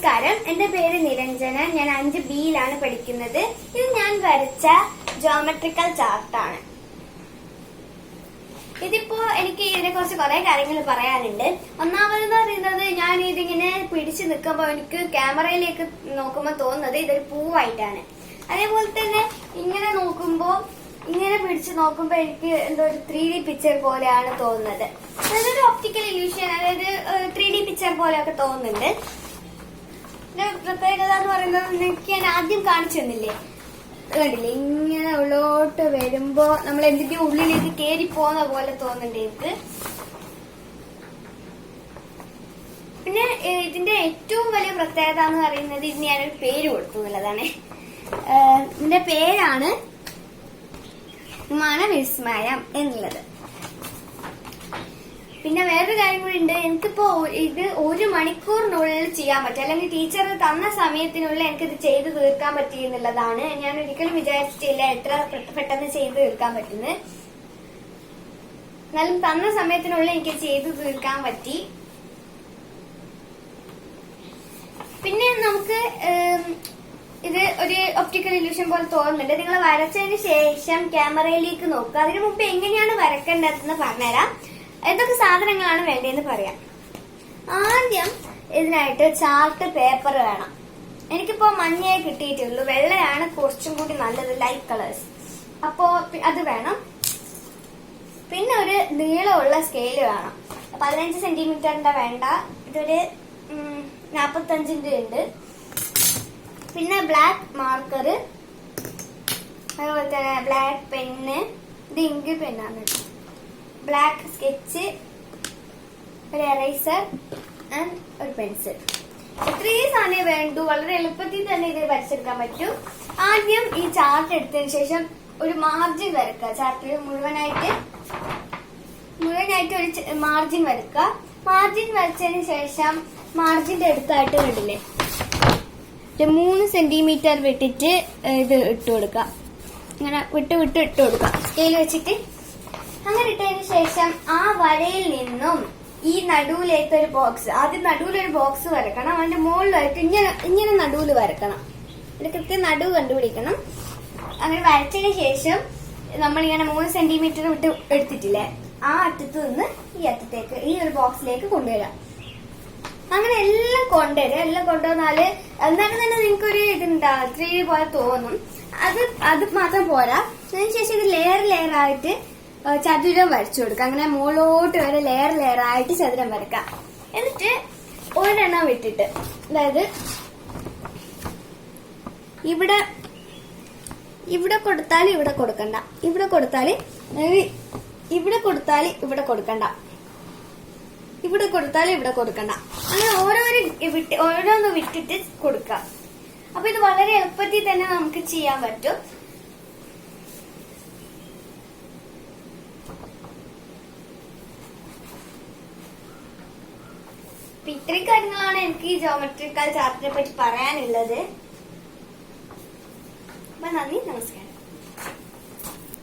നമസ്കാരം, എന്റെ പേര് നിരഞ്ജന. ഞാൻ 5B പഠിക്കുന്നത്. ഇത് ഞാൻ വരച്ച ജോമെട്രിക്കൽ ചാർട്ടാണ്. ഇതിപ്പോ എനിക്ക് ഇതിനെ കുറിച്ച് കുറെ കാര്യങ്ങൾ പറയാനുണ്ട്. ഒന്നാമതെന്ന് പറയുന്നത്, ഞാൻ ഇതിങ്ങനെ പിടിച്ചു നിൽക്കുമ്പോ എനിക്ക് ക്യാമറയിലേക്ക് നോക്കുമ്പോൾ തോന്നുന്നത് ഇതൊരു പൂവായിട്ടാണ്. അതേപോലെ തന്നെ ഇങ്ങനെ നോക്കുമ്പോ, ഇങ്ങനെ പിടിച്ചു നോക്കുമ്പോ എനിക്ക് എന്തോ ഒരു 3D പിക്ചർ പോലെയാണ് തോന്നുന്നത്. അതൊരു ഓപ്റ്റിക്കൽ ഇല്യൂഷൻ, അതായത് 3D പിക്ചർ പോലെയൊക്കെ തോന്നുന്നുണ്ട്. പ്രത്യേകത എന്ന് പറയുന്നത് എനിക്ക് ഞാൻ ആദ്യം കാണിച്ചു തന്നില്ലേ, കണ്ടില്ലേ, ഇങ്ങനെ ഉള്ളോട്ട് വരുമ്പോ നമ്മൾ എന്തിന്റെ ഉള്ളിലേക്ക് കേറി പോകുന്ന പോലെ തോന്നുന്നുണ്ട് എനിക്ക്. പിന്നെ ഇതിന്റെ ഏറ്റവും വലിയ പ്രത്യേകത എന്ന് പറയുന്നത്, ഇതിന് ഞാനൊരു പേര് കൊടുത്തു എന്നുള്ളതാണ്. ഇതിന്റെ പേരാണ് മനവിസ്മയം എന്നുള്ളത്. പിന്നെ വേറൊരു കാര്യം കൂടി ഉണ്ട്, എനിക്കിപ്പോ ഇത് 1 മണിക്കൂറിനുള്ളിൽ ചെയ്യാൻ പറ്റും, അല്ലെങ്കിൽ ടീച്ചർ തന്ന സമയത്തിനുള്ളിൽ എനിക്കിത് ചെയ്തു തീർക്കാൻ പറ്റിയെന്നുള്ളതാണ്. ഞാൻ ഒരിക്കലും വിചാരിച്ചിട്ടില്ല എത്ര പെട്ടെന്ന് ചെയ്തു തീർക്കാൻ പറ്റുന്നത്. എന്നാലും തന്ന സമയത്തിനുള്ളിൽ എനിക്ക് ചെയ്തു തീർക്കാൻ പറ്റി. പിന്നെ നമുക്ക് ഇത് ഒരു ഒപ്റ്റിക്കൽ ഇല്യൂഷൻ പോലെ തോന്നുന്നുണ്ട്. നിങ്ങൾ വരച്ചതിന് ശേഷം ക്യാമറയിലേക്ക് നോക്കുക. അതിനു മുമ്പ് എങ്ങനെയാണ് വരക്കേണ്ടതെന്ന് പറഞ്ഞുതരാം. എന്തൊക്കെ സാധനങ്ങളാണ് വേണ്ടതെന്ന് പറയാം. ആദ്യം ഇതിനായിട്ട് ചാർട്ട് പേപ്പർ വേണം. എനിക്കിപ്പോ മഞ്ഞയെ കിട്ടിയിട്ടുള്ളൂ, വെള്ളയാണ് കുറച്ചും കൂടി നല്ലത്, ലൈറ്റ് കളേഴ്സ്. അപ്പോ അത് വേണം. പിന്നെ ഒരു നീളമുള്ള സ്കെയില് വേണം. 15 സെന്റിമീറ്ററിന്റെ വേണ്ട, ഇതൊരു 45ന്റെ ഉണ്ട്. പിന്നെ ബ്ലാക്ക് മാർക്കർ, അതുപോലെ തന്നെ ബ്ലാക്ക് പെന്ന്, ഇത് ഇങ്ക് പെന്നാണ്, ബ്ലാക്ക് സ്കെച്ച്, ഒരു എറേസർ ആൻഡ് ഒരു പെൻസിൽ. ഇത്രയും സാധനം വേണ്ടു. വളരെ എളുപ്പത്തിൽ തന്നെ ഇത് വരച്ചെടുക്കാൻ പറ്റും. ആദ്യം ഈ ചാർട്ട് എടുത്തതിന് ശേഷം ഒരു മാർജിൻ വരക്കുക. ചാർട്ടിൽ മുഴുവനായിട്ട് ഒരു മാർജിൻ വരക്കുക. മാർജിൻ വരച്ചതിന് ശേഷം മാർജിന്റെ അടുത്തായിട്ട് കണ്ടില്ലേ, 3 സെന്റിമീറ്റർ വിട്ടിട്ട് ഇത് ഇട്ട് കൊടുക്കുക. ഇങ്ങനെ വിട്ട് ഇട്ട് കൊടുക്കുക സ്കെയിൽ വെച്ചിട്ട്. അങ്ങനെ ഇട്ടതിന് ശേഷം ആ വരയിൽ നിന്നും ഈ നടുവിലേക്ക് ഒരു ബോക്സ്, ആദ്യം നടുവിലൊരു ബോക്സ് വരക്കണം. അതിന്റെ മുകളിലായിട്ട് ഇങ്ങനെ നടുവിൽ വരക്കണം. ഇത് കൃത്യം നടുവ് കണ്ടുപിടിക്കണം. അങ്ങനെ വരച്ചതിന് ശേഷം നമ്മളിങ്ങനെ 3 സെന്റിമീറ്റർ വിട്ട് എടുത്തിട്ടില്ലേ, ആ അറ്റത്ത് നിന്ന് ഈ അറ്റത്തേക്ക് ഈ ഒരു ബോക്സിലേക്ക് കൊണ്ടുവരാം. അങ്ങനെ എല്ലാം കൊണ്ടുവന്നാല് എന്നാലും തന്നെ നിങ്ങൾക്കൊരു ഇതുണ്ടാവും, 3D പോലെ തോന്നും. അത് മാത്രം പോരാ. അതിനുശേഷം ഇത് ലെയർ ആയിട്ട് ചതുരം വരച്ചു കൊടുക്കുക. അങ്ങനെ മുകളിലോട്ട് വരെ ലെയർ ആയിട്ട് ചതുരം വരക്കാം. എന്നിട്ട് ഒരെണ്ണം വിട്ടിട്ട്, അതായത് ഇവിടെ കൊടുത്താൽ ഇവിടെ കൊടുക്കണ്ട, ഇവിടെ കൊടുത്താൽ ഇവിടെ കൊടുക്കണ്ട, ഇവിടെ കൊടുത്താൽ ഇവിടെ കൊടുക്കണ്ട. അങ്ങനെ ഓരോന്ന് വിട്ടിട്ട് കൊടുക്കാം. അപ്പൊ ഇത് വളരെ എളുപ്പത്തിൽ തന്നെ നമുക്ക് ചെയ്യാൻ പറ്റും. ഇത്രയും കാര്യങ്ങളാണ് എനിക്ക് ഈ ജോമെട്രിക്കൽ ചാർട്ടിനെ പറ്റി പറയാനുള്ളത്. അപ്പൊ നന്ദി, നമസ്കാരം.